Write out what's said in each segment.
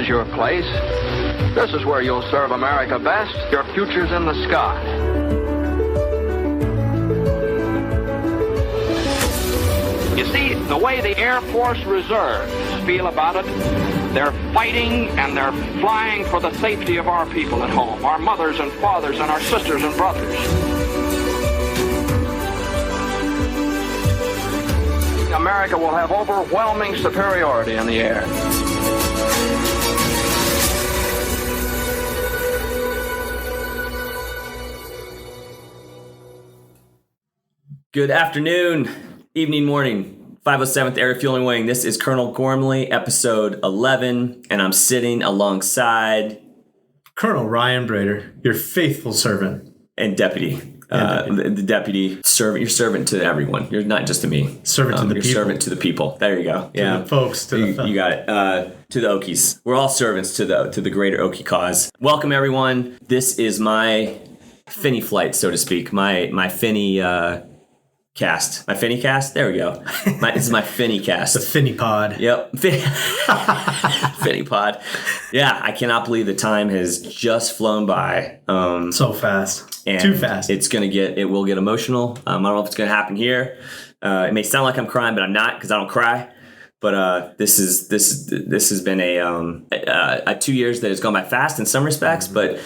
is your place. This is where you'll serve America best. Your future's in the sky. You see, the way the Air Force Reserves feel about it, they're fighting and they're flying for the safety of our people at home, our mothers and fathers and our sisters and brothers. America will have overwhelming superiority in the air. Good afternoon, evening, morning, 507th Air Refueling Wing. This is Colonel Ghormley, episode 11, and I'm sitting alongside Colonel Ryan Brader, your faithful servant. And deputy. The deputy servant. You're servant to everyone. You're not just to me. Servant to the people. Servant to the people. There you go. To the folks. You got it. To the Okies. We're all servants to the greater Okie cause. Welcome, everyone. This is my Fini flight, so to speak. My Fini-Cast. My Fini-Cast? There we go. This is my Fini-Cast. The Fini-Pod. Yep. Fini-Pod. Yeah, I cannot believe the time has just flown by. So fast. And too fast. It will get emotional. I don't know if it's going to happen here. It may sound like I'm crying, but I'm not because I don't cry. But this has been a 2 years that has gone by fast in some respects. But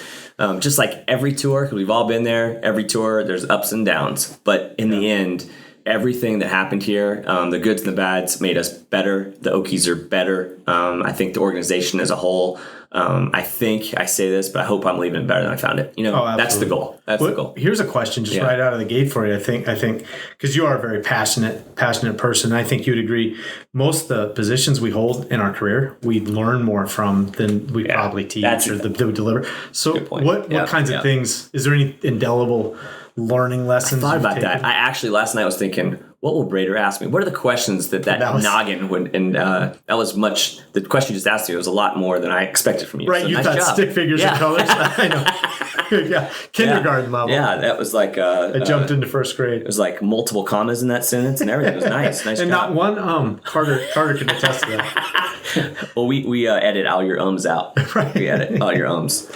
just like every tour, because we've all been there, every tour, there's ups and downs. But in the end, everything that happened here, the goods and the bads, made us better. The Okies are better. I think the organization as a whole. I think I say this, but I hope I'm leaving it better than I found it. That's the goal. The goal. Here's a question just right out of the gate for you. I think because you are a very passionate person. I think you'd agree. Most of the positions we hold in our career, we learn more from than we probably teach or that we deliver. So what kinds of things, is there any indelible learning lessons? I thought about that. I actually, last night I was thinking, what will Brader ask me? What are the questions that noggin would, and that was much, the question you just asked me was a lot more than I expected from you. Right, so you nice thought job. Stick figures and colors. I know. Yeah, kindergarten level. Yeah, that was like... I jumped into first grade. It was like multiple commas in that sentence and everything. It was nice. Nice and job. not one Carter can attest to that. Well, we edit all your ums out. Right. We edit all your ums.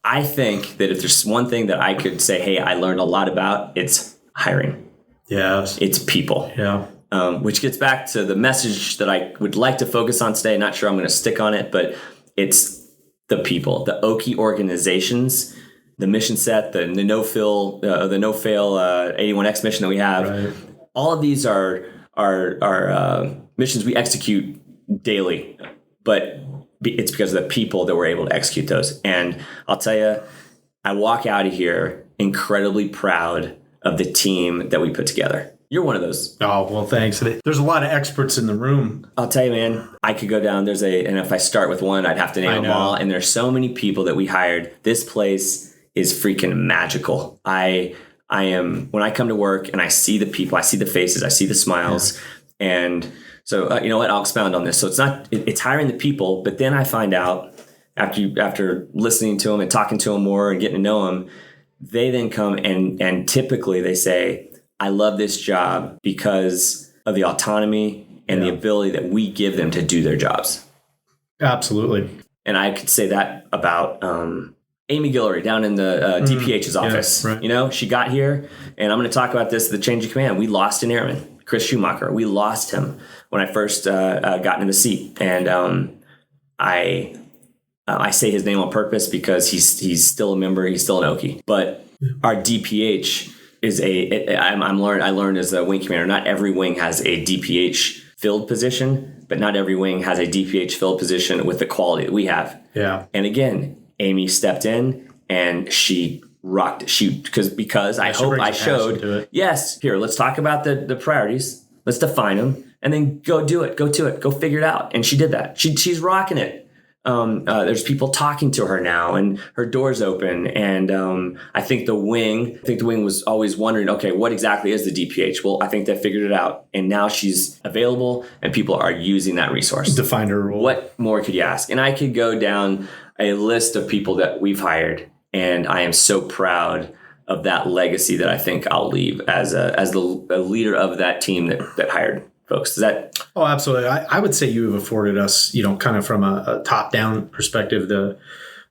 I think that if there's one thing that I could say, hey, I learned a lot about, it's hiring. Yes. It's people. Yeah. Which gets back to the message that I would like to focus on today. Not sure I'm going to stick on it, but it's the people, the Okie organizations, the mission set, the no-fail 81X mission that we have. Right. All of these are missions we execute daily, but it's because of the people that we're able to execute those. And I'll tell you, I walk out of here incredibly proud of the team that we put together. You're one of those. Oh, well, thanks. There's a lot of experts in the room. I'll tell you, man, I could go down. And if I start with one, I'd have to name them all. And there's so many people that we hired. This place is freaking magical. I am, when I come to work and I see the people, I see the faces, I see the smiles. Yeah. And so, you know what? I'll expound on this. So it's hiring the people, but then I find out after listening to them and talking to them more and getting to know them, they then come and typically they say, I love this job because of the autonomy and the ability that we give them to do their jobs. Absolutely. And I could say that about Amy Guillory down in the DPH's office. Yeah, right. She got here, and I'm going to talk about this, the change of command. We lost an airman, Chris Schumacher. We lost him when I first got in the seat. And I say his name on purpose because he's still a member. He's still an Okie. But our DPH is I learned as a wing commander, not every wing has a DPH filled position, but not every wing has a DPH filled position with the quality that we have. Yeah. And again, Amy stepped in and she rocked it. Because I hope I showed, yes, here, let's talk about the priorities. Let's define them and then go do it. Go to it. Go figure it out. And she did that. She's rocking it. There's people talking to her now and her door's open. And I think the wing was always wondering, okay, what exactly is the DPH? Well, I think they figured it out. And now she's available and people are using that resource. Defined her role. What more could you ask? And I could go down a list of people that we've hired. And I am so proud of that legacy that I think I'll leave as the leader of that team that hired folks. Is that? Oh, absolutely. I would say you have afforded us, kind of from a top-down perspective,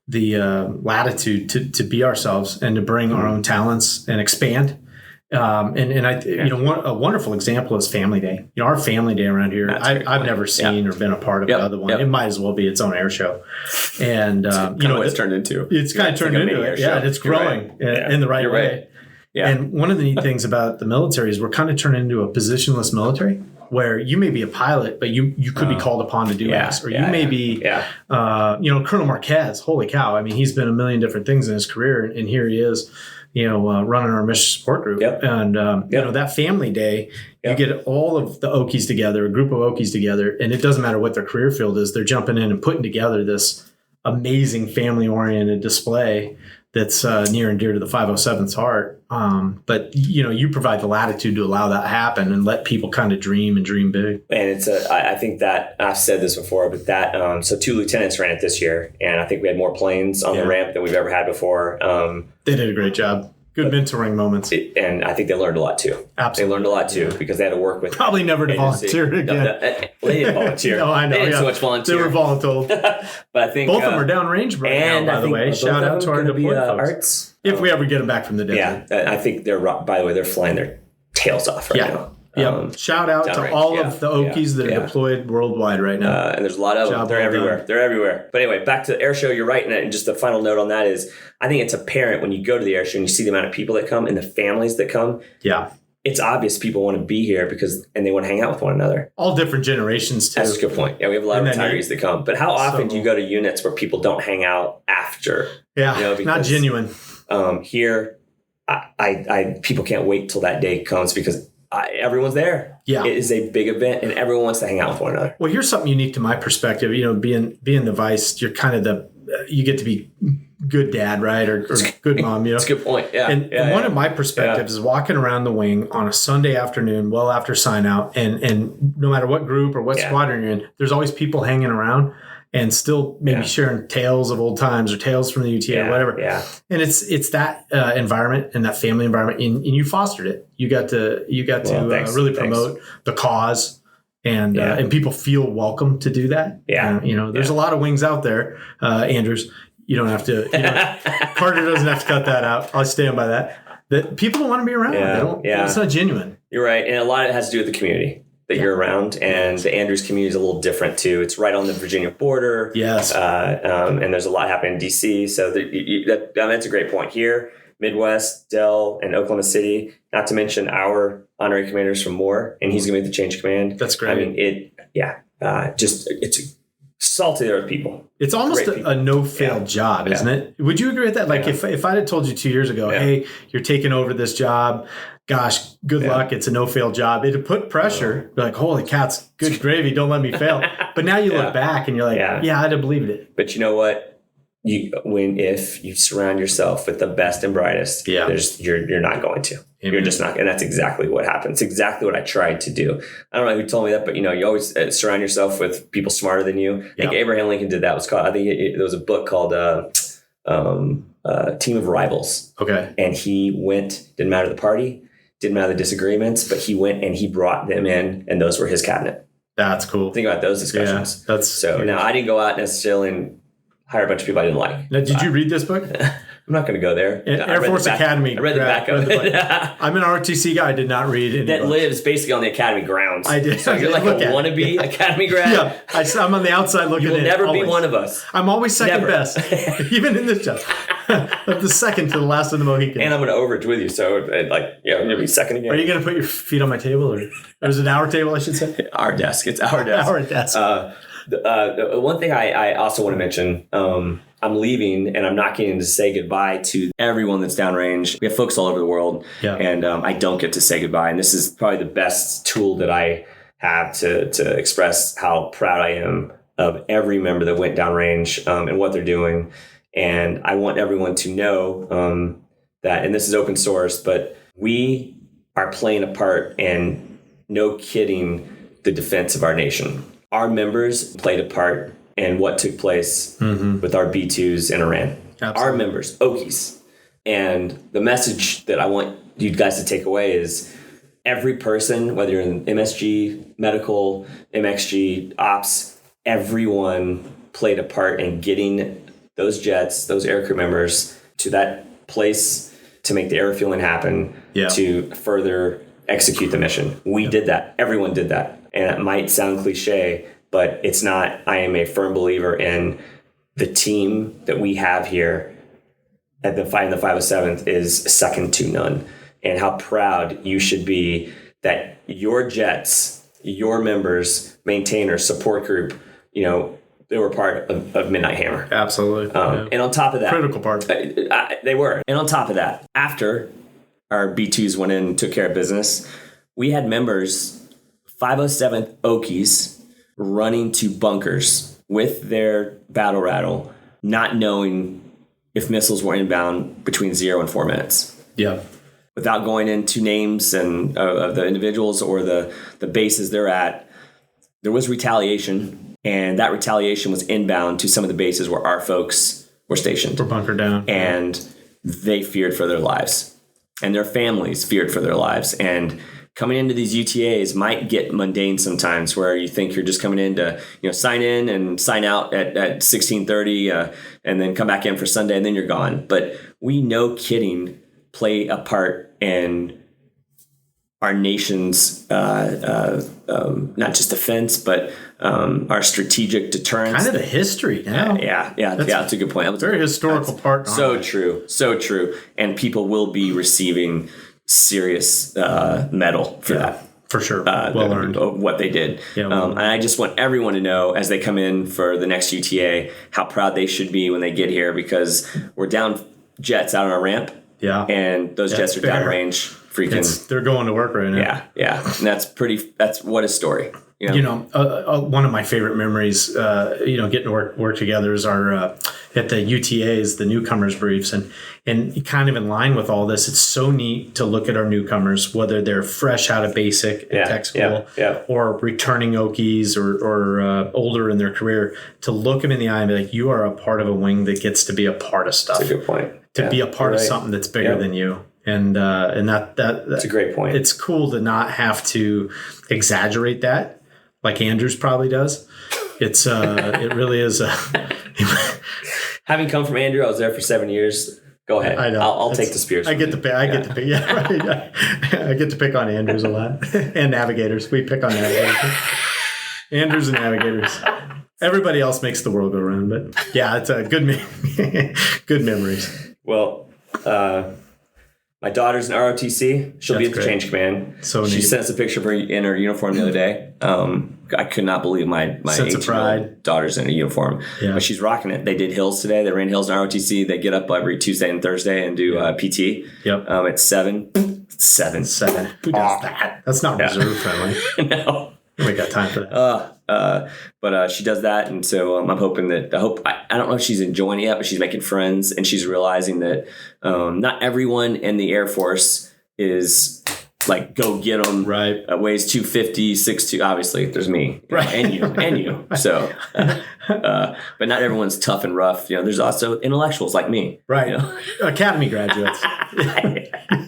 the latitude to be ourselves and to bring our own talents and expand. A wonderful example is Family Day. Our Family Day around here, I've never seen or been a part of another one. It might as well be its own air show. And what it's turned into. It's kind of turned into it. Yeah, and it's growing in the right way. Right. Yeah. And one of the neat things about the military is we're kind of turning into a positionless military, where you may be a pilot, but you could be called upon to do X, or you may be, Colonel Marquez. Holy cow! I mean, he's been a million different things in his career, and here he is, running our mission support group. Yep. And that Family Day, you get all of the Okies together, a group of Okies together, and it doesn't matter what their career field is. They're jumping in and putting together this amazing family-oriented display that's near and dear to the 507th's heart. But you provide the latitude to allow that to happen and let people kind of dream and dream big. And it's I think that I've said this before, but that so 2 lieutenants ran it this year, and I think we had more planes on the ramp than we've ever had before. They did a great job. Good mentoring moments. And I think they learned a lot too. Absolutely. They learned a lot too because they had to work with. Probably never to volunteer again. They didn't volunteer. No, I know. They didn't so much volunteer. They were voluntold. But I think both of them are downrange right now, by the way. Shout out to our deployed folks. Arts. If we ever get them back from the desert. Yeah, I think by the way, they're flying their tails off right now. Shout out to all of the Okies that are deployed worldwide right now. And there's a lot of them. They're everywhere. Done. They're everywhere. But anyway, back to the air show. You're right. And just a final note on that is I think it's apparent when you go to the air show and you see the amount of people that come and the families that come. Yeah. It's obvious people want to be here and they want to hang out with one another. All different generations, too. That's a good point. Yeah, we have a lot of retirees that come. But how often do you go to units where people don't hang out after? Yeah, not genuine. Here, people can't wait till that day comes because everyone's there. Yeah. It is a big event and everyone wants to hang out with one another. Well, here's something unique to my perspective. Being the vice, you're kind of you get to be good dad, right? Or good mom, That's a good point. Yeah. And one of my perspectives is walking around the wing on a Sunday afternoon, well after sign out. And no matter what group or what squadron you're in, there's always people hanging around and still maybe sharing tales of old times or tales from the UTA or whatever. Yeah. And it's that environment and that family environment, and you fostered it. You got to really promote the cause, and people feel welcome to do that. Yeah. There's a lot of wings out there, Andrews. You don't have to. Carter doesn't have to cut that out. I'll stand by that. That people don't want to be around. It's not genuine. You're right, and a lot of it has to do with the community that you're around, and the Andrews community is a little different too. It's right on the Virginia border. Yes. And there's a lot happening in DC. So that's a great point here. Midwest, Dell, and Oklahoma City, not to mention our honorary commanders from Moore, and he's going to be the change of command. That's great. I mean, it's salty there with people. It's almost a no-fail job, isn't it? Would you agree with that? Like if I had told you 2 years ago, hey, you're taking over this job, gosh, good luck. It's a no-fail job. It'd put pressure. You're like, holy cats, good gravy. Don't let me fail. But now you look back and you're like, I'd have believed it. But you know what? If you surround yourself with the best and brightest, you're not going to. Amen. You're just not, and that's exactly what happened. It's exactly what I tried to do. I don't know who told me that, but you always surround yourself with people smarter than you. I think Abraham Lincoln did that. It was called. I think there was a book called Team of Rivals. Okay, and he went. Didn't matter the party, didn't matter the disagreements, but he went and he brought them in, and those were his cabinet. That's cool. Think about those discussions. Yeah, that's so. Huge. Now I didn't go out necessarily and hire a bunch of people I didn't like. Now, did you read this book? I'm not going to go there. Air Force Academy. I read the back of it. I'm an ROTC guy. I did not read it. That lives basically on the Academy grounds. I did. So you're like a wannabe Academy grad? Yeah. I'm on the outside looking in. You will never be one of us. I'm always second best. Even in this job. The second to the last of the Mohicans. And I'm going to overage with you. So, I'm going to be second again. Are you going to put your feet on my table? Or is it our table, I should say? Our desk. It's our desk. Our desk. The one thing I also want to mention, I'm leaving and I'm not getting to say goodbye to everyone that's downrange. We have folks all over the world, and I don't get to say goodbye. And this is probably the best tool that I have to express how proud I am of every member that went downrange and what they're doing. And I want everyone to know that, and this is open source, but we are playing a part in, no kidding, the defense of our nation. Our members played a part in what took place with our B-2s in Iran. Absolutely. Our members, Okies. And the message that I want you guys to take away is every person, whether you're in MSG, medical, MXG, ops, everyone played a part in getting those jets, those aircrew members to that place to make the air refueling happen, to further execute the mission. We did that. Everyone did that. And it might sound cliche, but it's not. I am a firm believer in the team that we have here at the 507th is second to none. And how proud you should be that your jets, your members, maintainers, support group, they were part of Midnight Hammer. Absolutely. And on top of that, critical part. They were. And on top of that, after our B2s went in and took care of business, we had members, 507th Okies, running to bunkers with their battle rattle, not knowing if missiles were inbound between 0 and 4 minutes. Yeah. Without going into names and of the individuals or the bases they're at, there was retaliation, and that retaliation was inbound to some of the bases where our folks were stationed. We're bunkered down. And they feared for their lives, and their families feared for their lives. And coming into these UTAs might get mundane sometimes, where you think you're just coming in to sign in and sign out at 16:30 and then come back in for Sunday, and then you're gone. But we, no kidding, play a part in our nation's not just defense, but our strategic deterrence. Kind of the history now. That's a good point. Very historical part. So true. And people will be receiving serious medal for that. For sure. Well earned. What they did. And I just want everyone to know, as they come in for the next UTA, how proud they should be when they get here, because we're down jets out on our ramp. Yeah. And those jets are downrange. They're going to work right now. Yeah. And that's what a story. One of my favorite memories, getting to work together is our at the UTAs, the newcomers briefs, and kind of in line with all this, it's so neat to look at our newcomers, whether they're fresh out of basic and tech school, or returning Okies or older in their career, to look them in the eye and be like, you are a part of a wing that gets to be a part of stuff. That's a good point. To be a part of something that's bigger than you. And that's a great point. It's cool to not have to exaggerate that, like Andrews probably does. It's it really is. Having come from Andrew, I was there for 7 years. Go ahead. I know. I'll take the spears. I get to pick. I get to pick. Yeah, right. I get to pick on Andrews a lot, and navigators. We pick on navigators. Andrews and navigators. Everybody else makes the world go round, but yeah, it's a good good memories. Well, my daughter's in ROTC. She'll be at the change command. So she sent us a picture of her in her uniform the other day. I could not believe my 18-year-old daughter's in a uniform. Yeah. But she's rocking it. They did hills today. They ran hills in ROTC. They get up every Tuesday and Thursday and do PT. Yep. At 7. 7. Who does that? That's not reserve friendly. No. We got time for that. But she does that, and so I'm hoping that I don't know if she's enjoying it yet, but she's making friends, and she's realizing that not everyone in the Air Force is like go get them. Right. Weighs 250, 6'2". Obviously, there's me, right, and you. So, but not everyone's tough and rough. There's also intellectuals like me. Right. Academy graduates.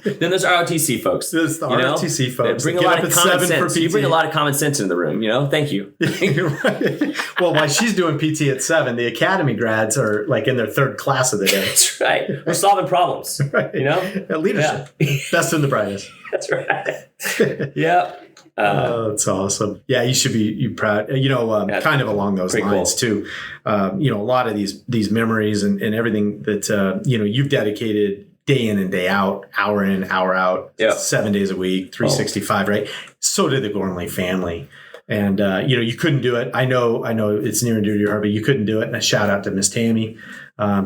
Then there's ROTC folks. There's the ROTC folks. Bring a lot of common sense. You bring a lot of common sense into the room. Thank you. Right. Well, while she's doing PT at 7, the Academy grads are like in their 3rd class of the day. That's right. We're solving problems. Right. Leadership. Yeah. Best and the brightest. That's right. Yeah. That's awesome. Yeah, you should be proud. Kind of along those lines too. A lot of these memories and everything that you've dedicated day in and day out, hour in, hour out, 7 days a week, 365, right? So did the Ghormley family. And, you couldn't do it. I know it's near and dear to your heart, but you couldn't do it. And a shout out to Miss Tammy.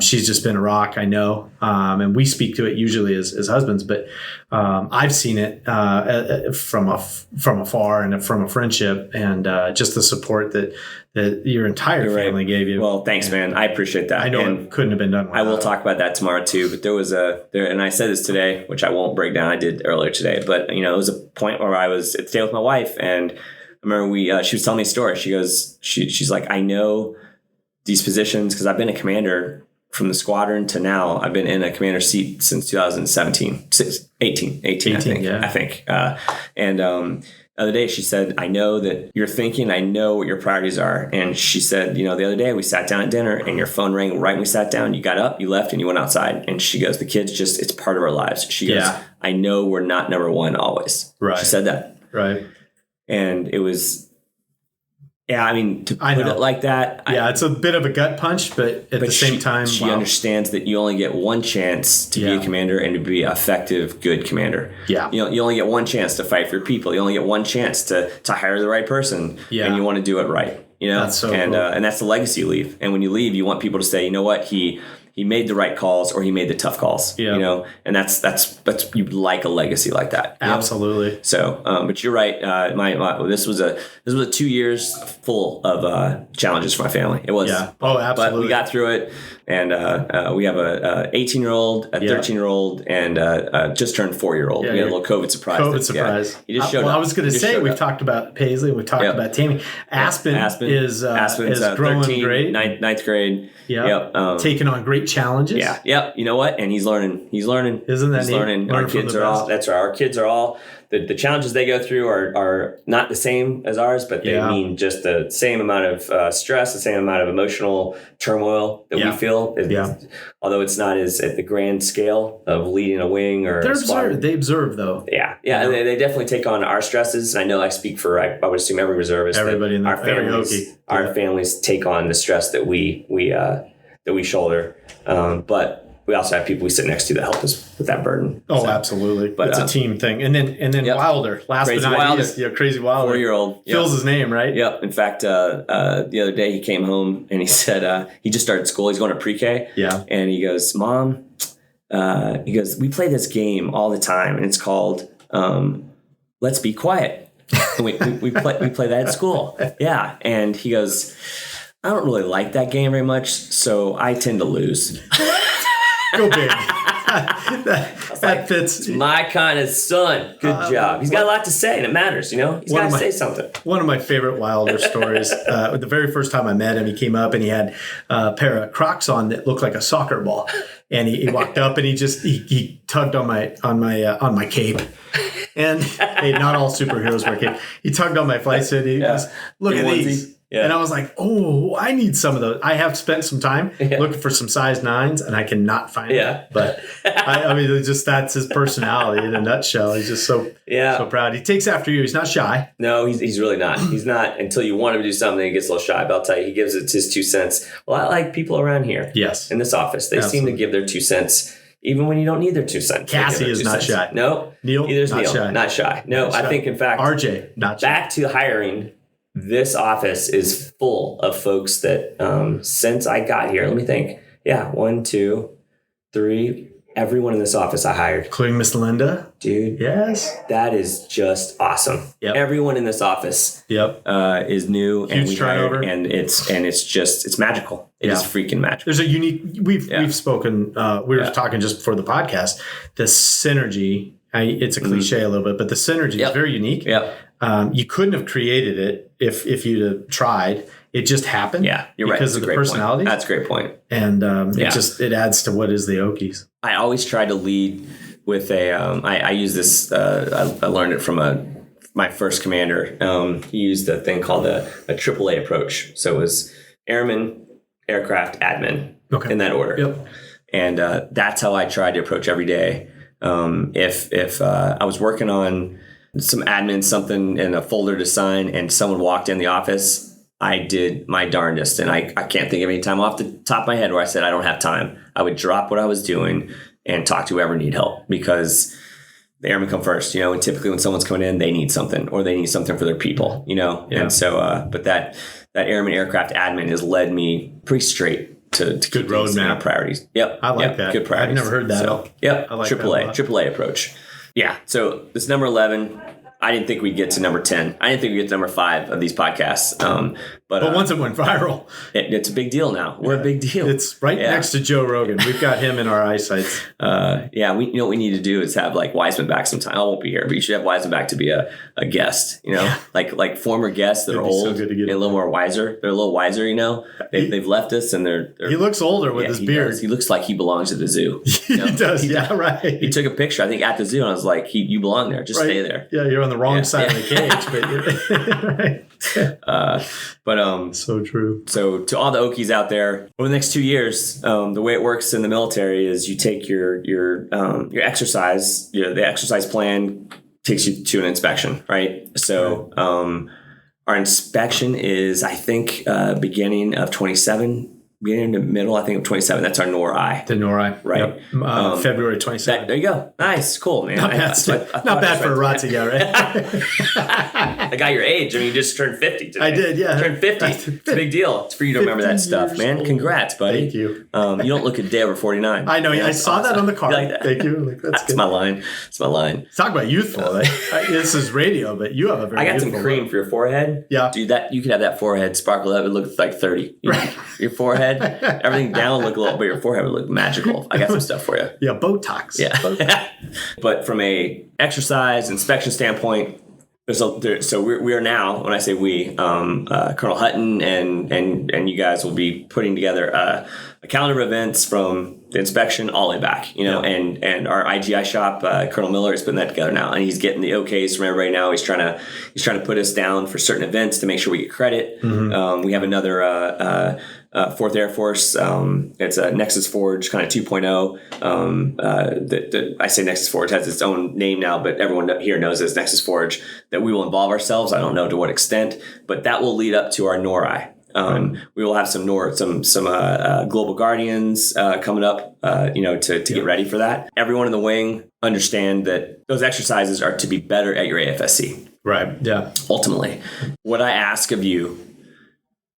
She's just been a rock, I know. And we speak to it usually as husbands, but I've seen it from afar and from a friendship, and just the support that your entire family gave you. Well, thanks, man. I appreciate that. I know it couldn't have been done without. I will talk about that tomorrow too, but there was and I said this today, which I won't break down. I did earlier today, but it was a point where I was at the day with my wife, and I remember she was telling me a story. She goes, she's like, I know these positions because I've been a commander from the squadron to now. I've been in a commander seat since 2017. 18, I think. And the other day she said, I know that you're thinking, I know what your priorities are. And she said, the other day we sat down at dinner and your phone rang right when we sat down. You got up, you left, and you went outside. And she goes, the kids just, it's part of our lives. She goes, I know we're not number one always. Right. She said that. Right. And it was, to put it like that. It's a bit of a gut punch, but at the same time, she understands that you only get one chance to be a commander and to be an effective, good commander. Yeah. You only get one chance to fight for your people. You only get one chance to hire the right person. Yeah. And you want to do it right. That's so cool. And that's the legacy you leave. And when you leave, you want people to say, you know what, he made the right calls or he made the tough calls. Yeah. And that's you like a legacy like that. Absolutely. So, but you're right. This was a 2 years full of challenges for my family. It was. Yeah. Oh, absolutely. But we got through it, and we have a 18-year-old, a 13-year-old, and just turned 4-year-old. We had a little COVID surprise. Yeah. He just showed up. I was going to say we've talked about Paisley, we've talked about Tammy. Aspen's growing 13, great. Ninth grade. Yep. Taking on great challenges. Yeah. Yep. You know what? And he's learning. Isn't that neat? Learning. Our kids are all. That's right. Our kids are all. The challenges they go through are not the same as ours, but they mean just the same amount of stress, the same amount of emotional turmoil that we feel. Although it's not as at the grand scale of leading a wing or they observe though. Yeah. They definitely take on our stresses. And I know I speak for I would assume every reservist. Everybody in our families. Our families take on the stress that we shoulder, but we also have people we sit next to that help us with that burden. Oh, so, absolutely. But it's a team thing. And then Wilder, Crazy but not Wilder. least, Crazy Wilder. 4-year-old. Fills his name, right? Yep. In fact, the other day he came home and he said he just started school. He's going to pre-K. Yeah. And he goes, Mom, we play this game all the time, and it's called Let's Be Quiet. And we play that at school. Yeah. And he goes, I don't really like that game very much, so I tend to lose. Go big. that fits. It's my kind of son. Good job. He's got a lot to say, and it matters, He's got to say something. One of my favorite Wilder stories, the very first time I met him, he came up and he had a pair of Crocs on that looked like a soccer ball. And he walked up and he tugged on my cape. And hey, not all superheroes wear cape. He tugged on my flight suit. He goes, look at these. Yeah. And I was like, oh, I need some of those. I have spent some time looking for some size 9s, and I cannot find them. But I mean, that's his personality in a nutshell. He's just so proud. He takes after you. He's not shy. No, he's really not. He's not until you want him to do something. He gets a little shy. But I'll tell you, he gives it his 2 cents. Well, I like people around here. Yes. In this office, they seem to give their 2 cents. Even when you don't need their 2 cents. Cassie is not shy. No. Neil, not shy. No, I think, in fact, RJ, not shy. Back to hiring. This office is full of folks that since I got here, let me think. 1, 2, 3. Everyone in this office I hired. Including Miss Linda? Dude. Yes. That is just awesome. Yep. Everyone in this office is new. Huge and we turnover. Hired, and it's magical. It is freaking magical. There's a unique, we've spoken, we were talking just before the podcast, the synergy, it's a cliche a little bit, but the synergy is very unique. Yep. You couldn't have created it if you'd have tried. It just happened. Yeah, you're right. Because of the personality. That's a great point. And it adds to what is the Okies. I always try to lead with I use this. I learned it from my first commander. He used a thing called a AAA approach. So it was airman, aircraft, admin, in that order. Yep. And that's how I tried to approach every day. If I was working on some admin, something in a folder to sign, and someone walked in the office, I did my darndest. And I can't think of any time off the top of my head where I said, I don't have time. I would drop what I was doing and talk to whoever need help, because the airmen come first, and typically when someone's coming in, they need something, or they need something for their people, And so, but that airman aircraft admin has led me pretty straight to good roadmap priorities. Yep. I like that. Good priorities. I've never heard that. So, yep. I like AAA approach. Yeah. So this number 11, I didn't think we'd get to number 10. I didn't think we'd get to number 5 of these podcasts. But once it went viral, it's a big deal now. We're a big deal. It's right next to Joe Rogan. We've got him in our eyesights. We what we need to do is have like Wiseman back sometime. I won't be here, but you should have Wiseman back to be a guest. Like former guests that are old, so and a little more wiser. They're a little wiser. They've left us, and they're he looks older with his beard. He looks like he belongs at the zoo. He does. Right. He took a picture, I think, at the zoo, and I was like, "You belong there. Just stay there." Yeah, you're on the wrong side of the cage, but you're right. So true. So to all the Okies out there, over the next 2 years, the way it works in the military is you take your exercise, the exercise plan takes you to an inspection, right? So our inspection is, I think, beginning of 27. Beginning to middle, I think, of 27. That's our NORI. The NORI. Right. Yep. February 27th. There you go. Nice. Cool, man. Not bad for a ROTC guy, right? I got your age. I mean, you just turned 50 today. I did, yeah. Turned 50. It's a big deal. It's for you to remember that stuff, man. Congrats, buddy. Thank you. You don't look a day over 49. I know. I saw that on the card. Like that? Thank you. That's good. my line. It's my line. Talk about youthful. This is radio, but you have a very I got some cream look. for your forehead. Yeah. Dude, you could have that forehead sparkle up. It looks like 30. Your forehead, everything down look a little, but your forehead would look magical. I got some stuff for you. Yeah, Botox. Yeah. Botox. But from a exercise inspection standpoint, so we are now, when I say we, Colonel Hutton and you guys will be putting together a calendar of events from the inspection all the way back, and our IGI shop, Colonel Miller, is putting that together now, and he's getting the okays from everybody now. He's trying to put us down for certain events to make sure we get credit. Mm-hmm. We have another 4th Air Force. It's a Nexus Forge kind of 2.0. I say Nexus Forge has its own name now, but everyone here knows it as Nexus Forge, that we will involve ourselves. I don't know to what extent, but that will lead up to our NORI. We will have some Global Guardians coming up, to get ready for that. Everyone in the wing understand that those exercises are to be better at your AFSC. Right. Yeah. Ultimately, what I ask of you,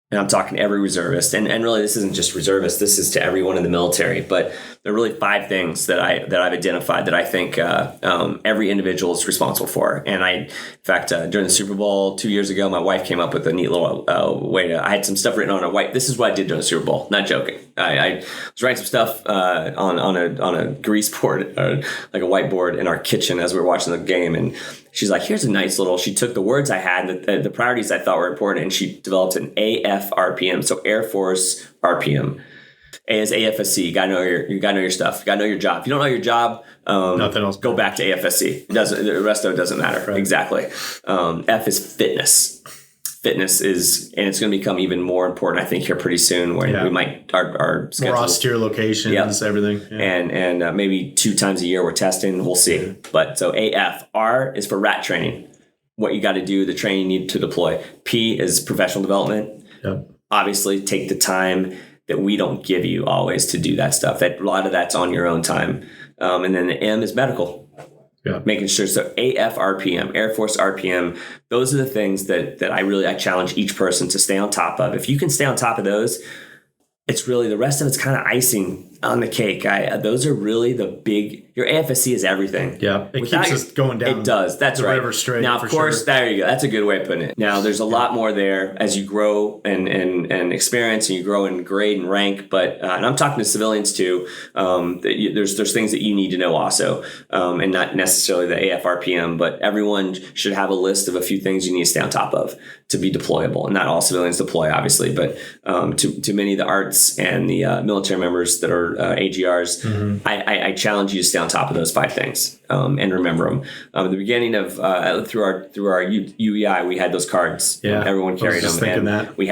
and I'm talking to every reservist, and really this isn't just reservists, this is to everyone in the military, but there are really 5 things that I've identified that I think every individual is responsible for. And in fact, during the Super Bowl 2 years ago, my wife came up with a neat little way I had some stuff written on a white. This is what I did during the Super Bowl. Not joking. I was writing some stuff on a grease board, like a whiteboard in our kitchen as we were watching the game, and she's like, here's a nice little, she took the words I had, the priorities I thought were important, and she developed an AF RPM, so Air Force RPM. A is AFSC. You gotta know your stuff. You gotta know your job. If you don't know your job, nothing else. Go back to AFSC. The rest of it doesn't matter. Right. Exactly. F is fitness. Fitness is, and it's going to become even more important, I think, here pretty soon, when we might our schedules, more austere locations, everything, and maybe 2 times a year we're testing. We'll see. But so AF. R is for rat training. What you got to do, the training you need to deploy. P is professional development. Yep. Obviously, take the time that we don't give you always to do that stuff. That a lot of that's on your own time. And then the M is medical. Yeah. Making sure. So AF RPM, Air Force RPM, those are the things that I challenge each person to stay on top of. If you can stay on top of those, it's really, the rest of it's kind of icing on the cake. Those are really the big, your AFSC is everything. Yeah. It keeps us going down. It does. That's right. River straight. Now, of course, there you go. That's a good way of putting it. Now, there's a lot more there as you grow and experience, and you grow in grade and rank. But, and I'm talking to civilians too, there's things that you need to know also, and not necessarily the AF RPM, but everyone should have a list of a few things you need to stay on top of to be deployable. And not all civilians deploy, obviously, but to many of the arts and the military members that are AGRs, mm-hmm. I challenge you to stay on top of those 5 things and remember them. At the beginning of through our UEI, we had those cards. Yeah, everyone carried them, and that. we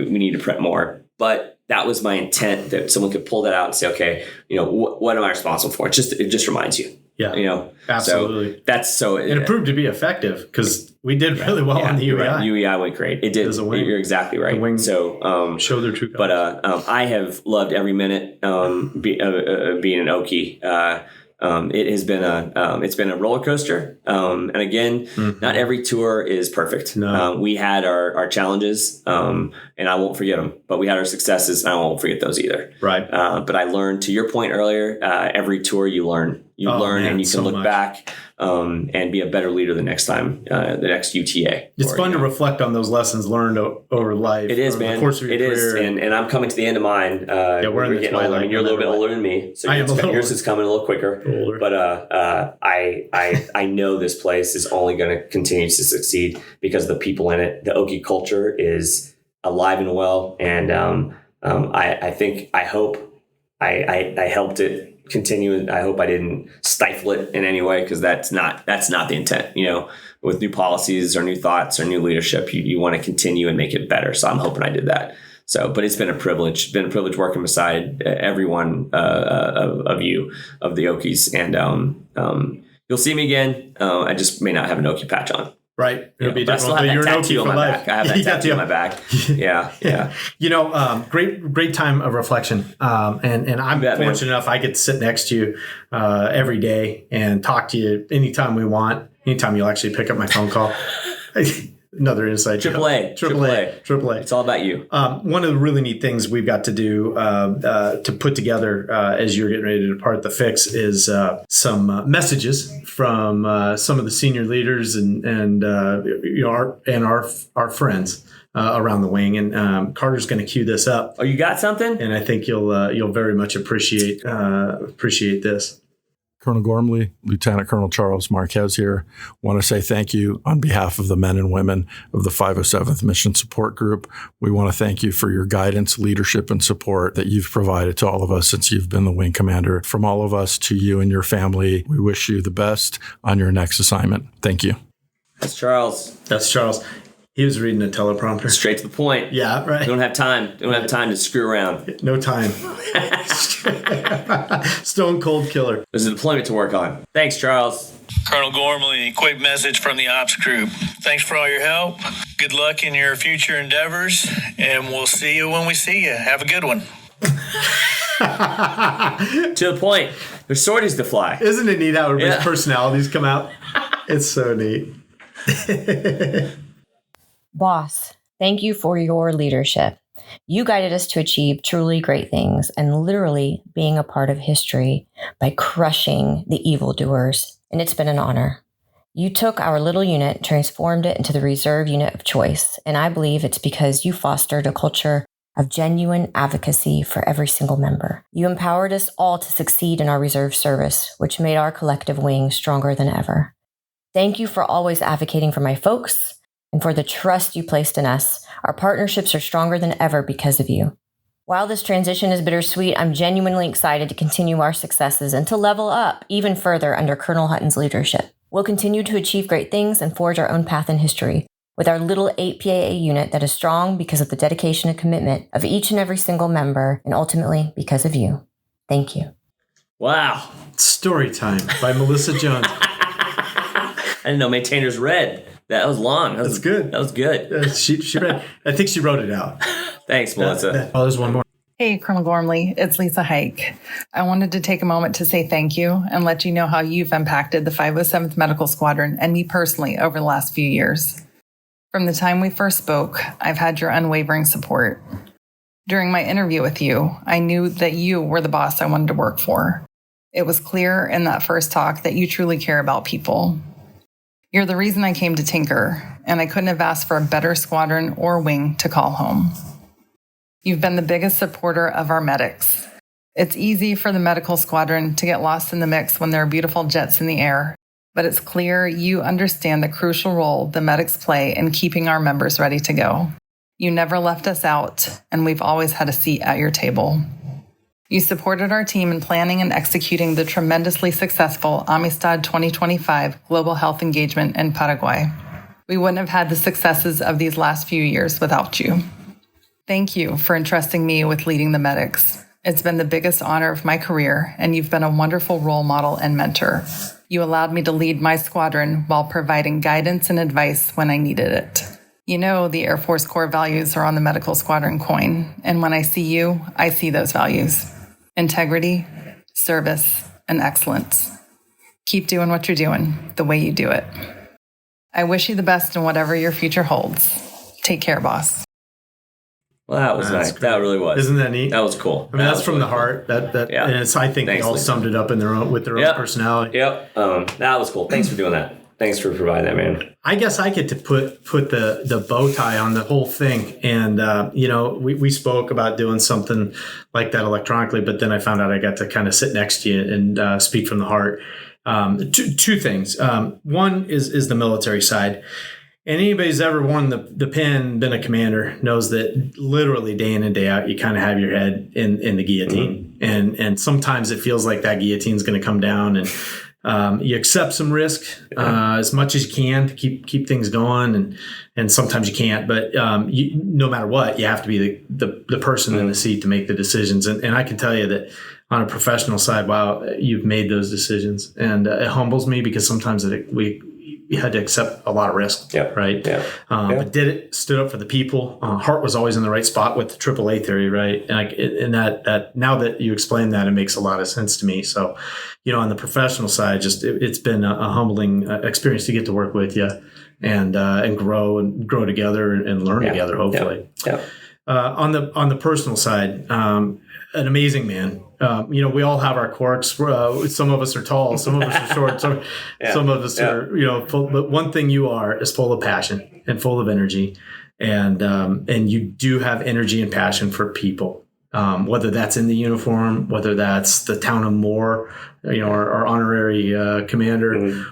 need to prep more. But that was my intent, that someone could pull that out and say, okay, what am I responsible for? It just reminds you. Yeah, absolutely. So that's so. And it proved to be effective because we did really well on the UEI. Right. UEI went great. It did. You're exactly right. The wing so show their true colors. But I have loved every minute being an Okie. It has been it's been a roller coaster. And again, mm-hmm. not every tour is perfect. No. We had our challenges, and I won't forget them, but we had our successes, and I won't forget those either. Right. But I learned, to your point earlier, every tour you learn. You learn and you can look back and be a better leader the next time, the next UTA. It's fun to reflect on those lessons learned over life. It is, man. The course of your career. And I'm coming to the end of mine. We're getting older. I mean, you're a little bit older than me, so yours is coming a little quicker. Older. But I know this place is only going to continue to succeed because the people in it, the Okie culture is alive and well, and I hope I helped it continue. I hope I didn't stifle it in any way, because that's not the intent. With new policies or new thoughts or new leadership, you want to continue and make it better. So I'm hoping I did that. So, but it's been a privilege. It's been a privilege working beside everyone of you, of the Okies, and you'll see me again. I just may not have an Okie patch on. Right. It'll be different. But you're an Okie for life. I have that tattoo on my back. Yeah. Great time of reflection. And I'm fortunate enough I get to sit next to you every day and talk to you anytime we want. Anytime you'll actually pick up my phone call. Another inside joke. AAA. It's all about you. One of the really neat things we've got to do to put together as you're getting ready to depart the fix is some messages from some of the senior leaders and our friends around the wing. And Carter's going to cue this up. Oh, you got something? And I think you'll very much appreciate this. Colonel Ghormley, Lieutenant Colonel Charles Marquez here. Want to say thank you on behalf of the men and women of the 507th Mission Support Group. We want to thank you for your guidance, leadership, and support that you've provided to all of us since you've been the wing commander. From all of us to you and your family, we wish you the best on your next assignment. Thank you. That's Charles. He was reading a teleprompter. Straight to the point. Yeah, right. Don't have time to screw around. No time. Stone cold killer. There's a deployment to work on. Thanks, Charles. Colonel Ghormley, quick message from the ops group. Thanks for all your help. Good luck in your future endeavors, and we'll see you when we see you. Have a good one. To the point. There's sorties to fly. Isn't it neat how everybody's personalities come out? It's so neat. Boss, thank you for your leadership. You guided us to achieve truly great things and literally being a part of history by crushing the evildoers, and it's been an honor. You took our little unit, transformed it into the reserve unit of choice, and I believe it's because you fostered a culture of genuine advocacy for every single member. You empowered us all to succeed in our reserve service, which made our collective wing stronger than ever. Thank you for always advocating for my folks and for the trust you placed in us. Our partnerships are stronger than ever because of you. While this transition is bittersweet, I'm genuinely excited to continue our successes and to level up even further under Colonel Hutton's leadership. We'll continue to achieve great things and forge our own path in history with our little 8 PAA unit that is strong because of the dedication and commitment of each and every single member, and ultimately because of you. Thank you. Wow. Story time by Melissa Jones. I didn't know Maintainers read. That was long. That's good. That was good. She read. I think she wrote it out. Thanks, Melissa. There's one more. Hey, Colonel Ghormley, it's Lisa Hike. I wanted to take a moment to say thank you and let you know how you've impacted the 507th Medical Squadron and me personally over the last few years. From the time we first spoke, I've had your unwavering support. During my interview with you, I knew that you were the boss I wanted to work for. It was clear in that first talk that you truly care about people. You're the reason I came to Tinker, and I couldn't have asked for a better squadron or wing to call home. You've been the biggest supporter of our medics. It's easy for the medical squadron to get lost in the mix when there are beautiful jets in the air, but it's clear you understand the crucial role the medics play in keeping our members ready to go. You never left us out, and we've always had a seat at your table. You supported our team in planning and executing the tremendously successful Amistad 2025 Global Health Engagement in Paraguay. We wouldn't have had the successes of these last few years without you. Thank you for entrusting me with leading the medics. It's been the biggest honor of my career, and you've been a wonderful role model and mentor. You allowed me to lead my squadron while providing guidance and advice when I needed it. You know, the Air Force core values are on the medical squadron coin, and when I see you, I see those values. Integrity, service, and excellence. Keep doing what you're doing, the way you do it. I wish you the best in whatever your future holds. Take care, boss. Well, that was nice. Great. That really was. Isn't that neat? That was cool. I mean, that's from really the heart. That and it's. I think they all summed it up in their own with their own personality. Yep. That was cool. Thanks for doing that. Thanks for providing that, man. I guess I get to put the bow tie on the whole thing, and we spoke about doing something like that electronically, but then I found out I got to kind of sit next to you and speak from the heart. Two things. One is the military side. And anybody's ever worn the pin, been a commander, knows that literally day in and day out, you kind of have your head in the guillotine. Mm-hmm. And sometimes it feels like that guillotine is going to come down, and you accept some risk as much as you can to keep things going. And sometimes you can't. But no matter what, you have to be the person in the seat to make the decisions. And I can tell you that on a professional side, wow, you've made those decisions. And it humbles me because sometimes we had to accept a lot of risk, right? Yeah. But did it, stood up for the people. Heart was always in the right spot with the AAA theory, right? And that now that you explain that, it makes a lot of sense to me. So, on the professional side, just it's been a humbling experience to get to work with you and grow together and learn together, hopefully. Yeah. On the personal side, an amazing man. We all have our quirks. Some of us are tall, some of us are short, some of us are, full, but one thing you are is full of passion and full of energy. And you do have energy and passion for people, whether that's in the uniform, whether that's the town of Moore, our honorary commander,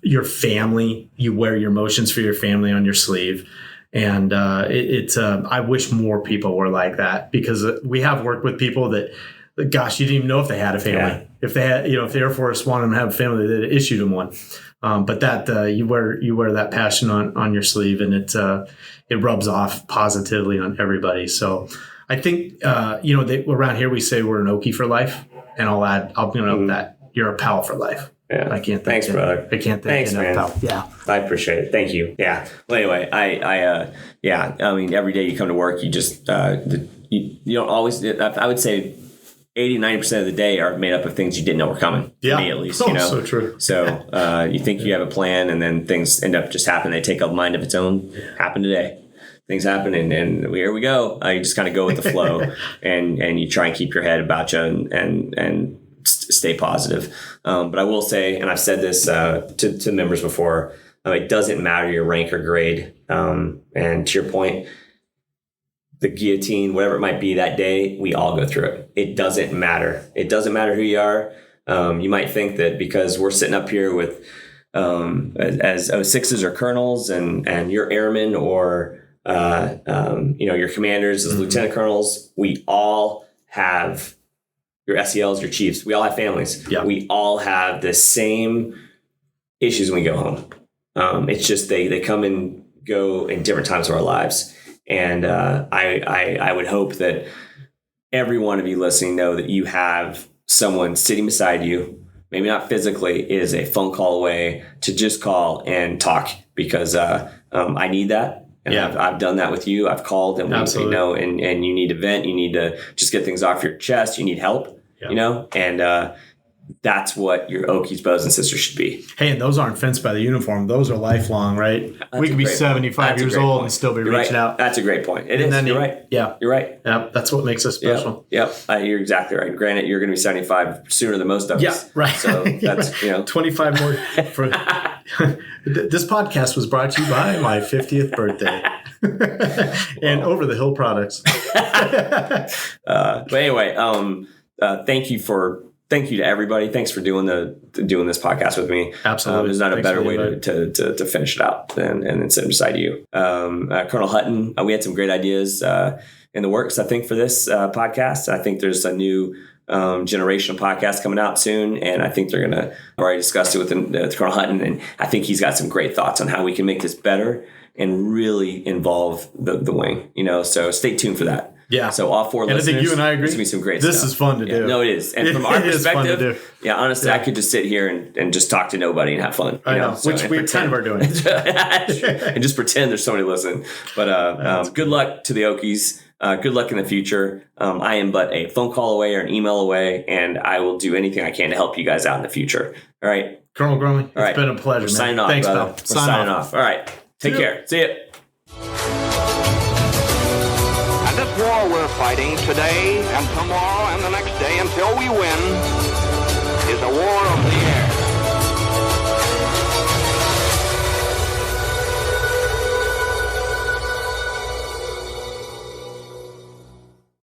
your family, you wear your emotions for your family on your sleeve. And I wish more people were like that, because we have worked with people that, gosh, you didn't even know if they had a family. Yeah. If they had, if the Air Force wanted them to have a family, they issued them one. But that you wear that passion on your sleeve, and it rubs off positively on everybody. So I think around here we say we're an Okie for life, and I'll add that you're a pal for life. Yeah. I can't. Thanks, brother. I can't thank you enough, pal. Yeah. I appreciate it. Thank you. Yeah. Well, anyway, I mean, every day you come to work, you just, you don't always, I would say 80-90% of the day are made up of things you didn't know were coming. Yeah. For me, at least, So true. So, you think you have a plan, and then things end up just happening. They take a mind of its own. Happen today. Things happen, and here we go. You just kind of go with the flow, and you try and keep your head about you and stay positive. But I will say, and I've said this to members before, it doesn't matter your rank or grade. And to your point, the guillotine, whatever it might be that day, we all go through it. It doesn't matter. It doesn't matter who you are. You might think that because we're sitting up here with as 06s or colonels, and you're airmen, or your commanders as lieutenant colonels, we all have your SELs, your chiefs. We all have families. Yeah. We all have the same issues when we go home. It's just they come and go in different times of our lives. And I would hope that every one of you listening know that you have someone sitting beside you, maybe not physically, is a phone call away, to just call and talk, because I need that. And I've done that with you. I've called, and and you need to vent. You need to just get things off your chest. You need help, and that's what your Okies, brothers and sisters should be. Hey, and those aren't fenced by the uniform. Those are lifelong, right? We could be 75 years old and still be reaching out. That's a great point. You're right. Yeah. You're right. Yeah, that's what makes us special. Yep. You're exactly right. Granted, you're going to be 75 sooner than most of us. Yeah, right. So that's, 25 more. This podcast was brought to you by my 50th birthday. And Over the Hill products. But anyway, thank you to everybody. Thanks for doing this podcast with me. Absolutely. There's not a better way to finish it out than sitting beside you. Colonel Hutton, we had some great ideas in the works, I think, for this podcast. I think there's a new generation of podcasts coming out soon, and I think they're going to already discuss it with Colonel Hutton, and I think he's got some great thoughts on how we can make this better and really involve the wing. So stay tuned for that. Yeah. So all four listeners, I think you and I agree. There's going to be some great stuff. This is fun to do. No, it is. And from our perspective, honestly, I could just sit here and just talk to nobody and have fun. I know. Which we kind of are doing. And just pretend there's somebody listening. But good luck to the Okies. Good luck in the future. I am but a phone call away or an email away, and I will do anything I can to help you guys out in the future. All right. Colonel Ghormley, it's been a pleasure, man. Signing off, Thanks, brother. pal. Signing off. All right. Take care. See ya. And this fighting today and tomorrow and the next day until we win is a war of the air.